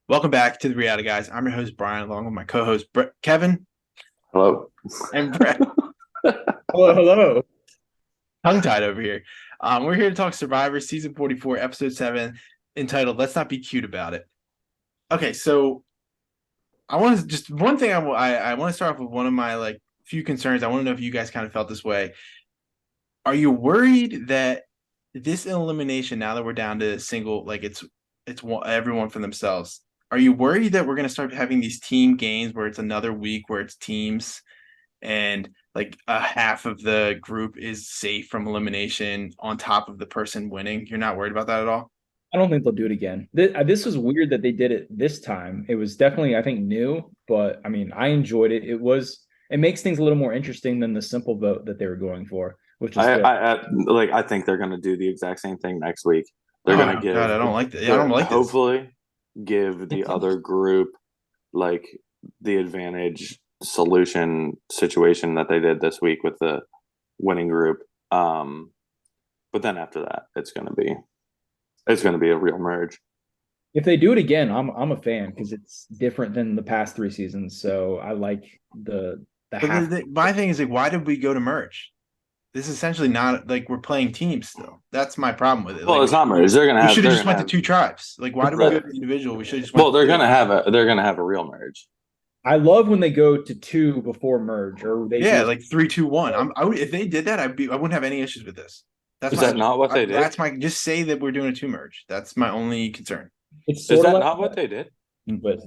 Welcome back to the Reality Guys. I'm your host Brian, along with my co-host Kevin Hello. and Brett. Hello, hello. Tongue-tied over here. We're here to talk Survivor season 44, episode 7, entitled "Let's Not Be Cute About It." Okay, so I want to just one thing I want to start off with one of my few concerns. I want to know if you guys kind of felt this way. Are you worried that this elimination, now that we're down to single, it's everyone for themselves? Are you worried that we're going to start having these team games where it's another week where it's teams and like a half of the group is safe from elimination on top of the person winning? You're not worried about that at all? I don't think they'll do it again. This was weird that they did it this time. It was definitely, I think, new, but I mean, I enjoyed it. It makes things a little more interesting than the simple vote that they were going for, which is good. I think they're gonna do the exact same thing next week. They're Oh gonna God, give I don't like that. Yeah, I don't like this. hopefully give the other group like the advantage solution situation that they did this week with the winning group. But then after that, it's gonna be a real merge. If they do it again, I'm a fan because it's different than the past 3 seasons. So I like the But half. my thing is like, why did we go to merge? This is essentially not like we're playing teams still. That's my problem with it. Well, Like it's not merge. They're gonna we have. should have They're just gonna went to have. two tribes. Like, why did we go to individual? We should have just went Well, to they're two. gonna have a. They're gonna have a real merge. I love when they go to two before merge, or they Yeah, do. like 3, 2, 1. If they did that, I wouldn't have any issues with this. That's Is my that not what they did? that's my just say that we're doing a two merge. That's my only concern. It's Is sort of that like not what that, they did? but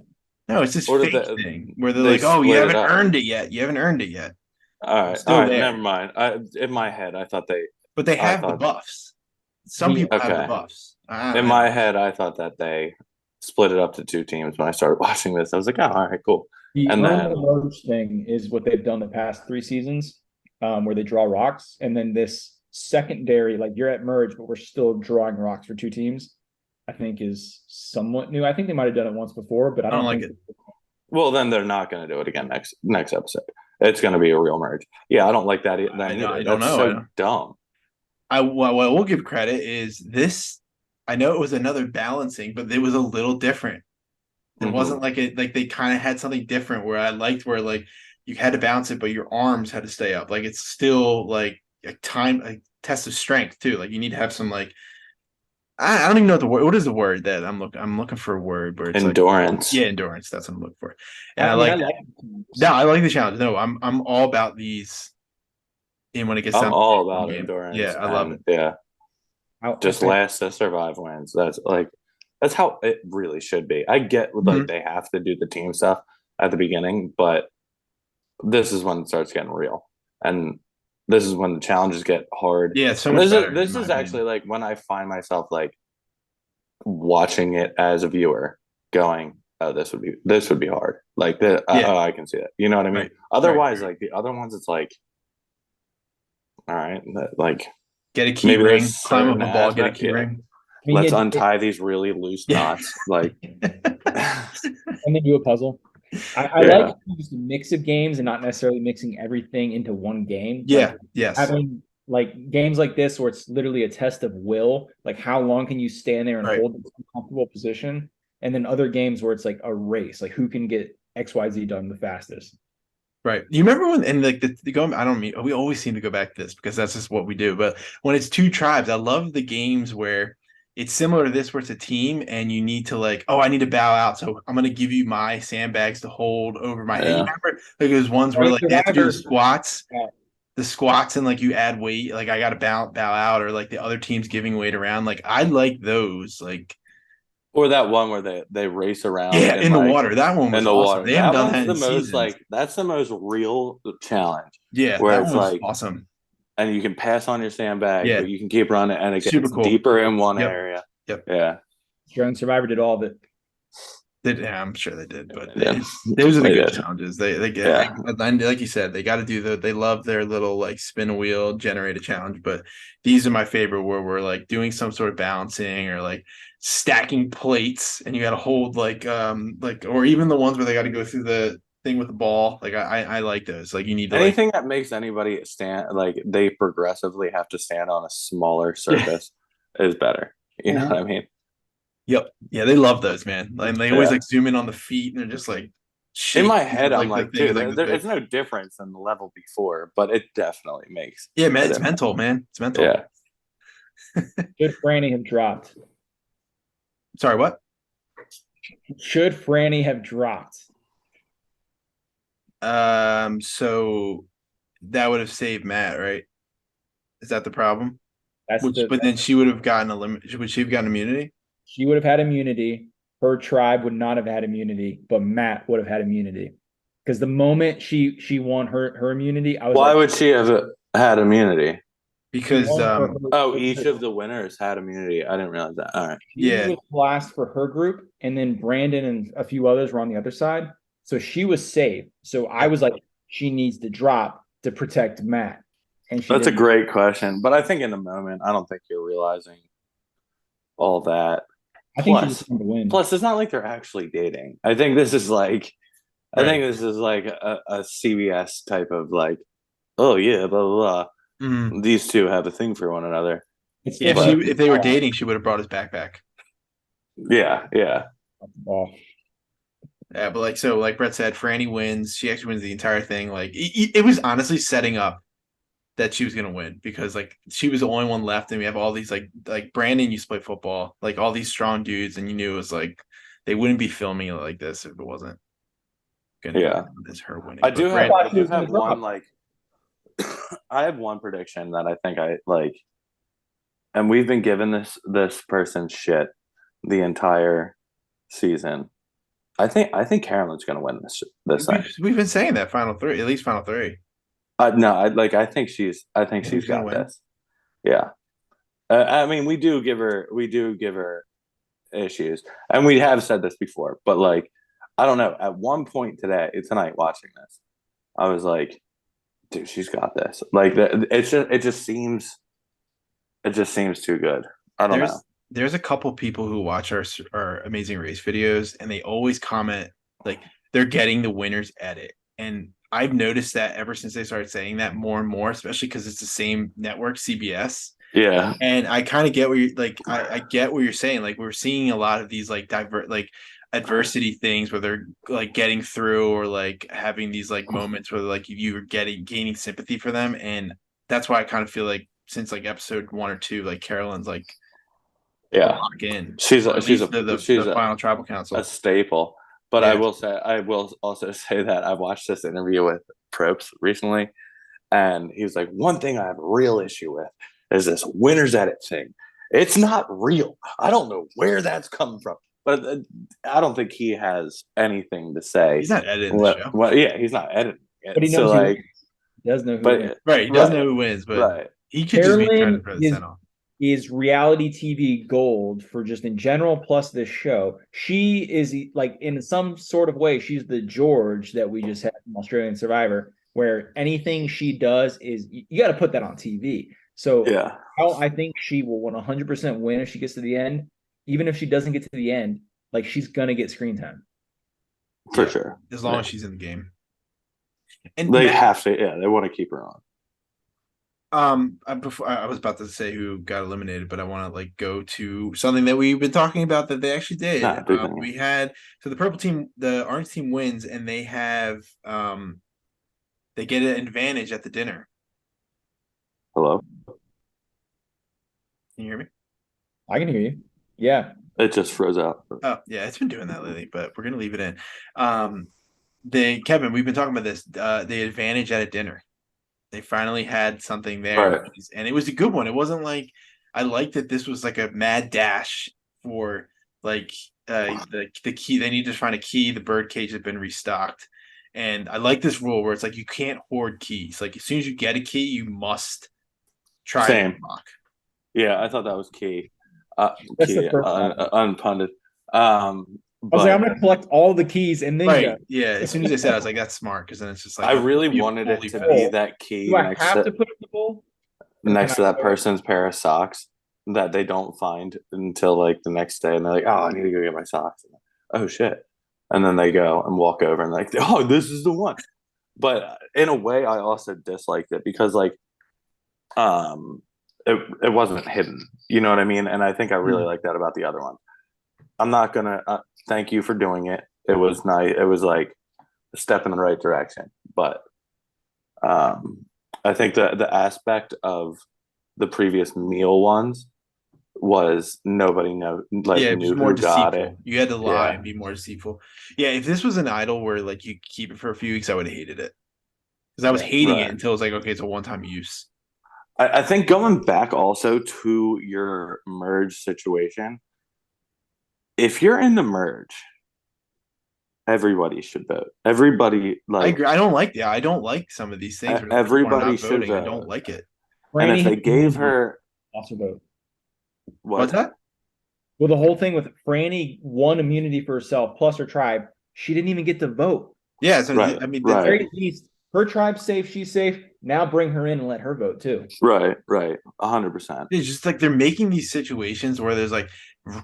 No, it's this Or did fake thing where they're they like, "Oh, you split it haven't up? earned it yet. You haven't earned it yet. It's All still right, never there." mind. In my head, But they I have the thought, buffs. Some the people have the okay. buffs. In my head, I thought that they split it up to two teams. When I started watching this, I was like, oh, all right, cool. The And earn the then, merge thing is what they've done the past 3 seasons, where they draw rocks, and then this secondary, like you're at merge, but we're still drawing rocks for two teams. I think is somewhat new. I think they might have done it once before, but I I don't don't like think. it. well, then they're not going to do it again next episode. It's going to be a real merge. Yeah, I don't like that I either. don't That's know. so dumb. What we'll give credit is this. I know it was another balancing, but it was a little different. It Hmm. wasn't like they kind of had something different where I liked where like you had to bounce it, but your arms had to stay up. Like it's still like a test of strength too. Like you need to have some like I don't even know what the word. What is the word that I'm looking for a word where it's like Endurance. yeah, endurance. That's what I'm looking for. And I I mean, I like that. like. No, I like the challenge. No, I'm all about these. And when it gets I'm down to all the about game, yeah, endurance. I love And it. yeah, just I last to survive wins. That's how it really should be. I get like Mhm. they have to do the team stuff at the beginning, but this is when it starts getting real, and this is when the challenges get hard. Yeah, it's so And much this is better in this my is actually opinion. like when I find myself like watching it as a viewer, going, "Oh, this would be hard." Like Yeah, oh, I can see it. You know what I mean? right, right. Otherwise, like the other ones, it's like, all right, like Get a key maybe there's ring, climb up certain a ball, get a aspect. key Yeah, ring. mean, let's untie these really loose Yeah. knots. Like, and then do a puzzle. I like yeah, just a mix of games and not necessarily mixing everything into one game. Like Yeah, yes. having like games like this where it's literally a test of will, like how long can you stand there and Right. hold this comfortable position, and then other games where it's like a race, like who can get XYZ done the fastest. Right. You remember when and like the going I don't mean we always seem to go back to this because that's just what we do. But when it's two tribes, I love the games where it's similar to this where it's a team and you need to like, oh, I need to bow out. So I'm gonna give you my sandbags to hold over my head. You yeah. remember like there's ones where Right, like they have to do Survivor. the squats and like you add weight, like I gotta bow out, or like the other team's giving weight around. Like I like those, like Or that one where they race around yeah, in in the like water. That one in was the awesome. water. They haven't That done one's that the in most seasons. like that's the most real challenge Yeah, where that it's one was like awesome. and you can pass on your sandbag, Yeah, but you can keep running and it super gets cool. deeper in one Yep. area. Yep. Yeah. Australian Survivor did all of it. Yeah, I'm sure they did, but Yeah. those are the They good did. challenges. They get Yeah. like you said, they got to do they love their little like spin a wheel, generate a challenge. But these are my favorite where we're like doing some sort of balancing or like stacking plates, and you got to hold like or even the ones where they got to go through the thing with the ball. Like I like those. Like you need to like Anything that makes anybody stand like they progressively have to stand on a smaller yeah. surface is better. You know Mhm. what I mean? Yep. Yeah, they love those, man. Like they always Yeah. like zoom in on the feet and they're just like In shake. my head, I'm The like, thing is dude, like this big. there's no difference in the level before, but it definitely makes Yeah, man, a it's difference. mental, man. It's mental. Yeah. Should Franny have dropped? Sorry, what? Should Franny have dropped? So that would have saved Matt, right? Is that the problem? That's Which, the but then she would have gotten a limit. Would she have gotten immunity? She would have had immunity. Her tribe would not have had immunity, but Matt would have had immunity. Because the moment she won her immunity, I was Why like, would she have had immunity? she Because won Oh, each of the winners had immunity. I didn't realize that. All right. she yeah, was last for her group, and then Brandon and a few others were on the other side. So she was safe. So I was like, she needs to drop to protect Matt. And she That's a didn't. great question, but I think in the moment, I don't think you're realizing all that. I think she just Plus, wanted to win. plus, it's not like they're actually dating. I think this is like, I Right. think this is like a CBS type of like, oh yeah, blah blah Mhm. blah. These two have a thing for one another. It's Yeah. still If they were dating, she would have brought his backpack. Yeah, yeah, ball. Yeah, but like so, like Brett said, Franny wins. She actually wins the entire thing. Like it was honestly setting up that she was gonna win because like she was the only one left, and we have all these like Brandon used to play football, like all these strong dudes, and you knew it was like they wouldn't be filming it like this if it wasn't gonna be yeah. as her winning. I But do have, Brandon, I do have one like, I have one prediction that I think I like, and we've been giving this person shit the entire season. I think Carolyn's gonna win this thing. we've been saying that final three, at least final three. No, I think she's Gonna got win. this. Yeah. I mean, we do give her issues, and we have said this before, but like, I don't know. At one point tonight, watching this, I was like, dude, she's got this. Like, it just seems too good. I don't know. There's a couple people who watch our Amazing Race videos, and they always comment like they're getting the winner's edit, and I've noticed that ever since they started saying that more and more, especially because it's the same network, CBS. Yeah, And I kind of get where you're like, I get what you're saying. Like we're seeing a lot of these like adversity things where they're like getting through or like having these like moments where like you're gaining sympathy for them. And that's why I kind of feel like since like episode 1 or 2, like Carolyn's like a yeah. lock in. She's Or a at she's least a the she's a, final tribal a council. staple. But Yeah. I will also say that I watched this interview with Probst recently, and he was like, one thing I have a real issue with is this winner's edit thing. It's not real. I don't know where that's coming from. But I don't think he has anything to say. He's not editing the show. Well, yeah, he's not editing it. But he knows who does know who wins. Right. He does know who wins, but right. he could just be trying Carolyn to throw the scent off. is reality TV gold for just in general, plus this show. She is like in some sort of way, she's the George that we just had from Australian Survivor, where anything she does is you got to put that on TV. So Yeah. I think she will 100% win if she gets to the end. Even if she doesn't get to the end, like she's gonna get screen time. For sure. As long as she's in the game. And they have to, yeah, they want to keep her on. Before I was about to say who got eliminated, but I want to like go to something that we've been talking about that they actually did. We had the purple team, the orange team wins, and they have they get an advantage at the dinner. Hello? Can you hear me? I can hear you. Yeah. It just froze out. Oh yeah, it's been doing that lately, but we're gonna leave it in. Kevin, we've been talking about this. The advantage at a dinner. They finally had something there, right. And it was a good one. It wasn't like I liked that this was like a mad dash for like the key. They need to find a key. The bird cage had been restocked, and I like this rule where it's like you can't hoard keys. Like as soon as you get a key, you must try to unlock. Yeah, I thought that was key. Unpundit. I was like, I'm gonna collect all the keys and then go. Yeah, as soon as they said, I was like, that's smart because then it's just like I really wanted it to be that key. Do I have to put it in the bowl? Next to that person's pair of socks that they don't find until like the next day, and they're like, "Oh, I need to go get my socks." Oh shit! And then they go and walk over and like, "Oh, this is the one." But in a way, I also disliked it because like, it wasn't hidden. You know what I mean? And I think I really like that about the other one. I'm not gonna thank you for doing it. It was nice. It was like a step in the right direction. But I think the aspect of the previous meal ones was nobody Yeah, it was knew more who got it. deceitful. You had to lie Yeah. and be more deceitful. Yeah, if this was an idol where like you keep it for a few weeks, I would have hated it. Because I was hating it Right. until it was like, okay, it's a one-time use. I think going back also to your merge situation, if you're in the merge, everybody should vote. Everybody I like agree. I don't like I don't like some of these things where people are everybody not should voting. I vote. don't like it. And if Franny they gave her lost her vote. What's what? that? Well, the whole thing with Franny won immunity for herself plus her tribe. She didn't even get to vote. Yeah, so Right, I mean, At the right. very least, her tribe's safe. She's safe. Now bring her in and let her vote too. Right, 100%. it's just like they're making these situations where there's like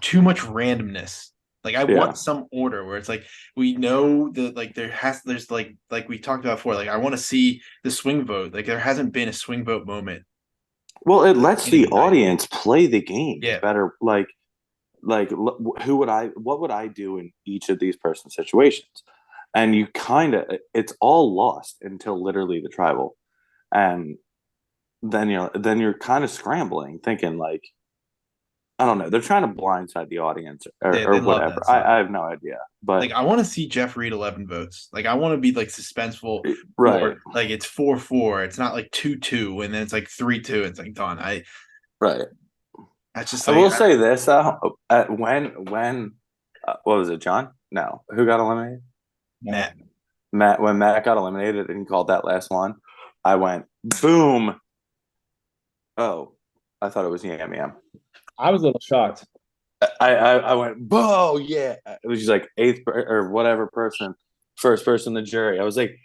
too much randomness. Like I Yeah. want some order where it's like we know that like there's like we talked about before. Like I want to see the swing vote. Like there hasn't been a swing vote moment. Well, it lets the Anything. audience play the game Yeah. better. Who would what would I do in each of these person situations? And you it's all lost until literally the tribal. And then you're kind of scrambling, thinking like, I don't know, they're trying to blindside the audience or They love whatever. that stuff. I have no idea. But Like I want to see Jeff Reed 11 votes. Like I want to be like suspenseful. right. Or, like it's 4-4. It's not like 2-2 and then it's like 3-2. It's like done. Right. That's just I like will say this when what was it, John? No, who got eliminated? Matt. Matt. When Matt got eliminated and he called that last one, I went boom. Oh, I thought it was Yam Yam. I was a little shocked. I went, "Whoa, yeah!" It was just like or whatever person, first person in the jury. I was like,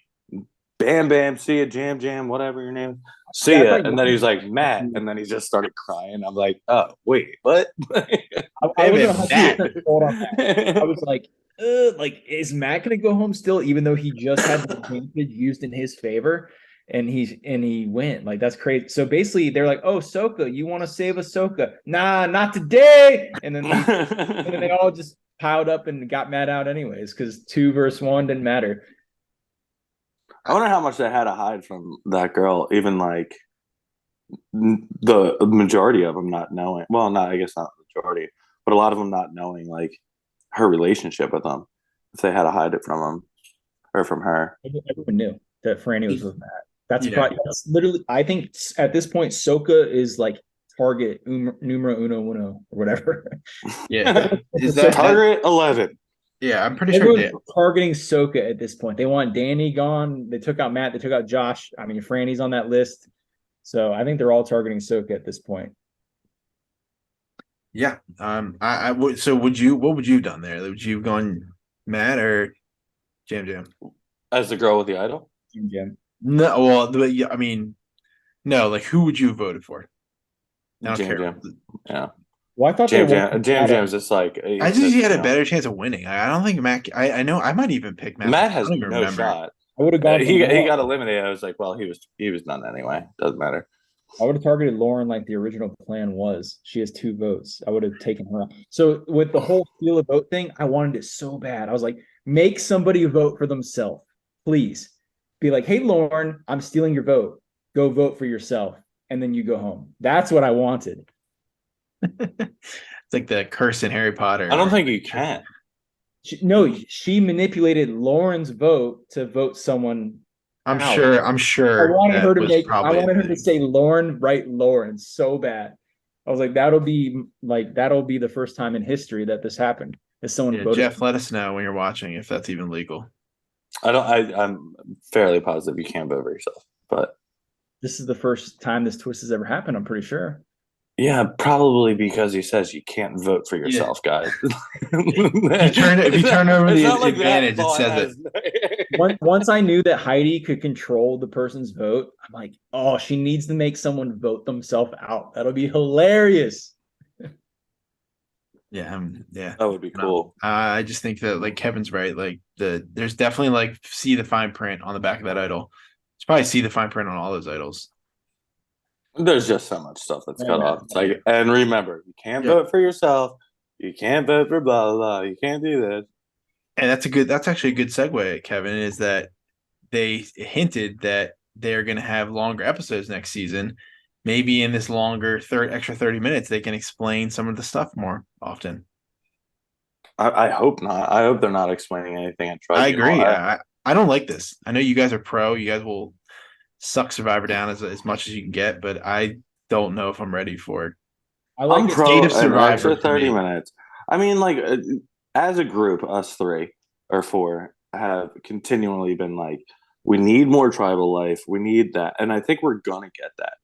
"Bam, bam, see ya, Jam, Jam, whatever your name, see Yeah, ya." And then he was like, "Matt," and then he just started crying. I'm like, "Oh, wait, what?" I wasn't 100% Matt. sold on that. I was like, is Matt gonna go home still, even though he just had the advantage used in his favor, and he went? Like that's crazy. So basically, they're like, "Oh, Soka, you want to save Ahsoka? Nah, not today." And then they all just piled up and got Matt out anyways, because 2 versus 1 didn't matter. I wonder how much they had to hide from that girl, even like the majority of them not knowing. Well, not I guess not the majority, but a lot of them not knowing like her relationship with them. If they had to hide it from them or from her. Everyone knew that Franny was with Matt. That's Yeah. probably literally. I think at this point, Soka is like target numero uno or whatever. Yeah. Is that Target 11? Yeah, I'm pretty sure. Everyone's targeting Soka at this point. They want Danny gone. They took out Matt. They took out Josh. I mean, Franny's on that list. So I think they're all targeting Soka at this point. Yeah. I would. So would you? What would you have done there? Would you have gone Matt or Jam Jam? As the girl with the idol? Jim. No. Well, yeah, I mean, no. Like, who would you have voted for? I don't care. Jam. Yeah. Well, I thought Jam Jam's just like I just he had a better chance of winning. I don't think Matt. I know I might even pick Matt. Matt has I don't even no remember. shot. I would have gone. He got eliminated. I was like, well, he was done anyway. Doesn't matter. I would have targeted Lauren like the original plan was. She has 2 votes. I would have taken her out. So with the whole steal a vote thing, I wanted it so bad. I was like, make somebody vote for themselves, please. Be like, hey, Lauren, I'm stealing your vote. Go vote for yourself, and then you go home. That's what I wanted. It's like the curse in Harry Potter. I don't think you can. She manipulated Lauren's vote to vote someone. I'm out. sure. I wanted her to to say Lauren, right? Lauren, so bad. I was like, that'll be the first time in history that this happened. Is someone voted? Jeff, let us know when you're watching if that's even legal. I'm fairly positive you can't vote for yourself, but this is the first time this twist has ever happened. I'm pretty sure. Yeah, probably because he says you can't vote for yourself, guys. If you turn over the advantage, it says it. Once I knew that Heidi could control the person's vote, I'm like, oh, she needs to make someone vote themselves out. That'll be hilarious. Yeah, that would be cool. I just think that like Kevin's right. Like there's definitely like see the fine print on the back of that idol. It's probably see the fine print on all those idols. There's just so much stuff that's cut off. It's like, and remember, you can't vote for yourself. You can't vote for blah blah blah. You can't do this. And that's actually a good segue, Kevin, is that they hinted that they're going to have longer episodes next season. Maybe in this longer extra 30 minutes, they can explain some of the stuff more often. I hope not. I hope they're not explaining anything in I tribunal. agree. I don't like this. I know you guys are pro. You guys will suck Survivor down as much as you can get, but I don't know if I'm ready for it. I'm pro State of an Survivor extra for 30 me. minutes. I mean, like, as a group, us three or four have continually been like, we need more tribal life. We need that. And I think we're going to get that.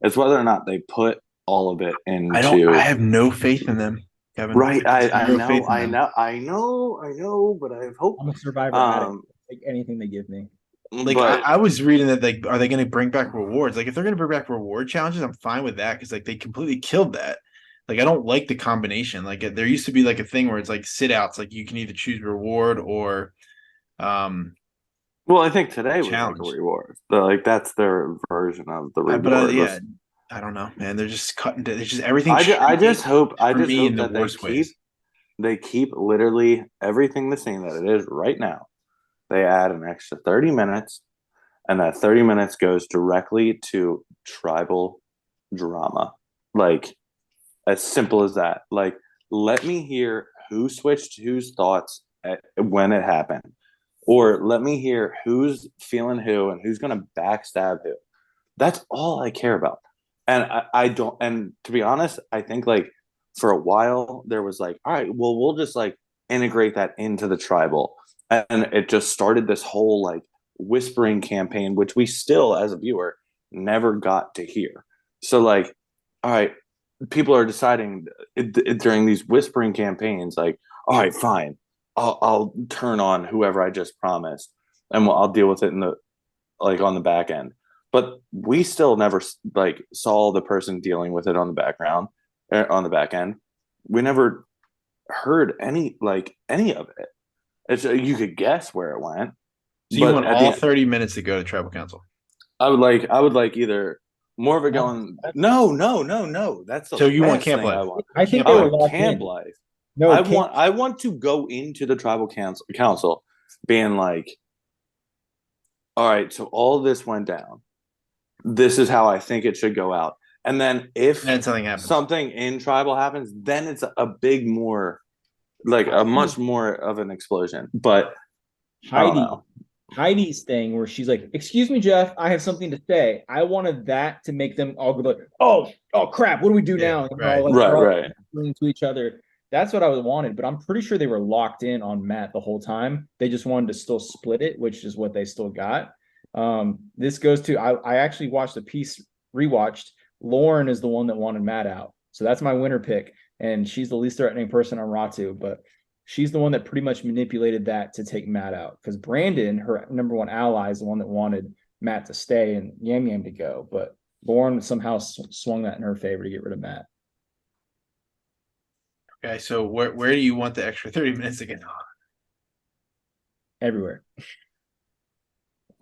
It's whether or not they put all of it into. I have no faith in them, Kevin. Right. I Zero faith know. in them. I know, but I have hope. I'm a Survivor addict. Take anything they give me. Like but I was reading that like are they going to bring back rewards? Like if they're going to bring back reward challenges, I'm fine with that because like they completely killed that. Like I don't like the combination. Like there used to be like a thing where it's like sit outs, like you can either choose reward or well, I think today was like challenge. a reward. Like that's their version of the reward. But yeah, I don't know, man. They're just cutting. They're just everything. I just hope that they keep literally everything the same that it is right now. They add an extra 30 minutes, and that 30 minutes goes directly to tribal drama. Like, as simple as that. Like, let me hear who switched whose thoughts when it happened. Or let me hear who's feeling who and who's going to backstab who. That's all I care about. And I don't, and to be honest, I think like for a while there was like, all right, well, we'll just like integrate that into the tribal. And it just started this whole like whispering campaign, which we still, as a viewer, never got to hear. So, like, all right, people are deciding during these whispering campaigns, like, all right, fine, I'll turn on whoever I just promised, and I'll deal with it in the like on the back end. But we still never like saw the person dealing with it on the background, on the back end. We never heard any of it. It's you could guess where it went. So you want all 30 minutes to go to tribal council? I would like either more of it going. No. That's the so you want last camp thing life? I want. I think I they were want locked camp in. life. No, I want to go into the tribal council being like, all right, so all this went down. This is how I think it should go out. And then if something happens, something in tribal happens, then it's a big more like a much more of an explosion. But Heidi's thing where she's like, "Excuse me, Jeff, I have something to say." I wanted that to make them all go like, "Oh crap, what do we do now?" And right. To each other. That's what I wanted, but I'm pretty sure they were locked in on Matt the whole time. They just wanted to still split it, which is what they still got. This goes to I actually watched the piece, rewatched. Lauren is the one that wanted Matt out, so that's my winner pick, and she's the least threatening person on Ratu, but she's the one that pretty much manipulated that to take Matt out because Brandon, her number one ally, is the one that wanted Matt to stay and Yam Yam to go, but Lauren somehow swung that in her favor to get rid of Matt. Okay, so where do you want the extra 30 minutes to get on? Everywhere.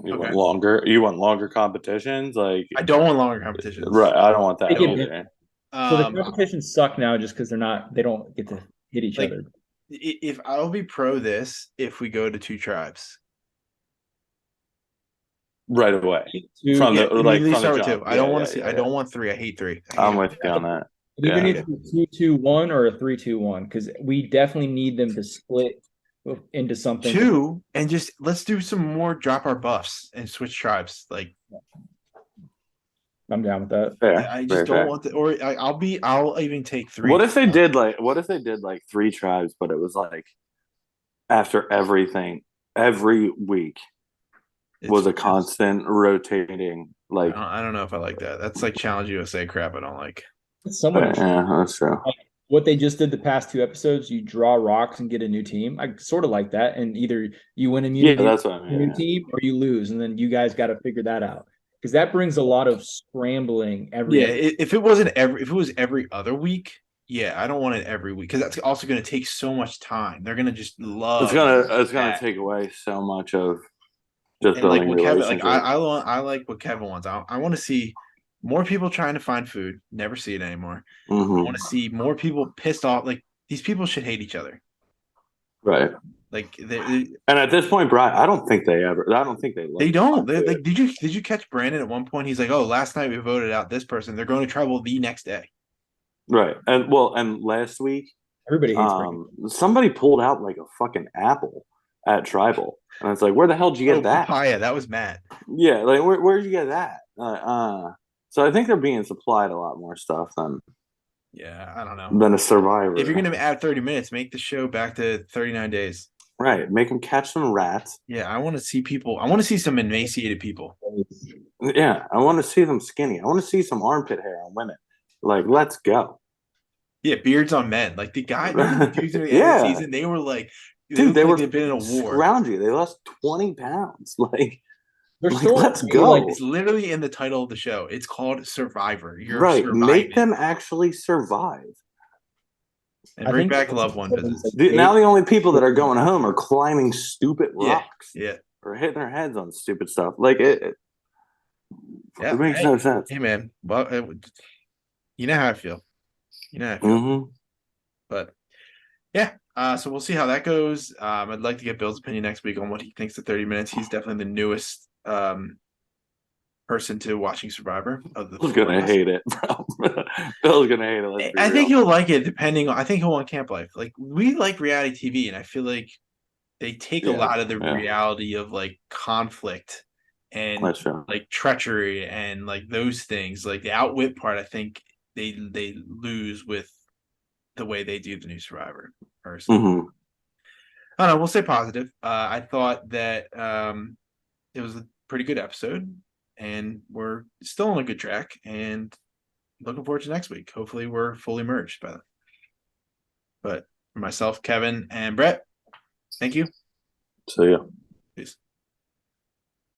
You want longer competitions? Like I don't want longer competitions. Right. I don't want that either. So the competitions suck now just because they don't get to hit each other. If I'll be pro this if we go to 2 tribes. Right away. From the jump. I don't want to see. I don't want 3. I hate 3. I'm with you on that. It either needs to be 2-2-1 or a 3-2-1 because we definitely need them to split into something. 2 and just let's do some more. Drop our buffs and switch tribes. Like I'm down with that. Fair, I just don't want the. Or I'll even take 3. What if they did like 3 tribes, but it was like after everything every week was a constant rotating. Like I don't know if I like that. That's like Challenge USA crap. I don't like. That's true. Like what they just did the past 2 episodes, you draw rocks and get a new team. I sort of like that, and either you win immunity, that's what I mean, new team, or you lose, and then you guys got to figure that out because that brings a lot of scrambling every. Yeah, if it was every other week, yeah, I don't want it every week because that's also going to take so much time. They're going to just love. It's gonna take away so much of just building relationships. I like what Kevin wants. I want to see more people trying to find food. Never see it anymore. Mm-hmm. I want to see more people pissed off. Like these people should hate each other. Right. Like And at this point, Brian, I don't think they like they don't. They're like, did you catch Brandon at one point? He's like, oh, last night we voted out this person. They're going to tribal the next day. Right. And last week, Everybody hates Brandon. somebody pulled out like a fucking apple at tribal, and it's like, where the hell did you get that? Papaya, that was Matt. Yeah, like where did you get that? So I think they're being supplied a lot more stuff than I don't know. than a Survivor. If you're gonna add 30 minutes, make the show back to 39 days. Right, make them catch some rats. Yeah, I want to see people. I want to see some emaciated people. Yeah, I want to see them skinny. I want to see some armpit hair on women. Like, let's go. Yeah, beards on men. Like the guy, the dudes in the end of the season, they were like, dude, they were they've been in a war. Scroungy. They lost 20 pounds. Like, They're still let's go. like, it's literally in the title of the show. It's called Survivor. You're right. surviving. Make them actually survive. And bring back loved one visits. Now the only people that are going home are climbing stupid rocks. Yeah. Or hitting their heads on stupid stuff. Like it makes no sense. Hey man, well, you know how I feel. You know how I feel. Mm-hmm. But yeah, so we'll see how that goes. I'd like to get Bill's opinion next week on what he thinks of 30 minutes. He's definitely the newest person to watching Survivor. Bill's gonna hate it, bro. Bill's gonna hate it. I think he'll like it I think he'll want camp life. Like we like reality TV, and I feel like they take a lot of the reality of like conflict and like treachery and like those things. Like the outwit part, I think they lose with the way they do the new Survivor person. Mm-hmm. I don't know, we'll stay positive. I thought that it was a pretty good episode, and we're still on a good track, and looking forward to next week. Hopefully we're fully merged by then. But for myself, Kevin, and Brett, thank you. See ya.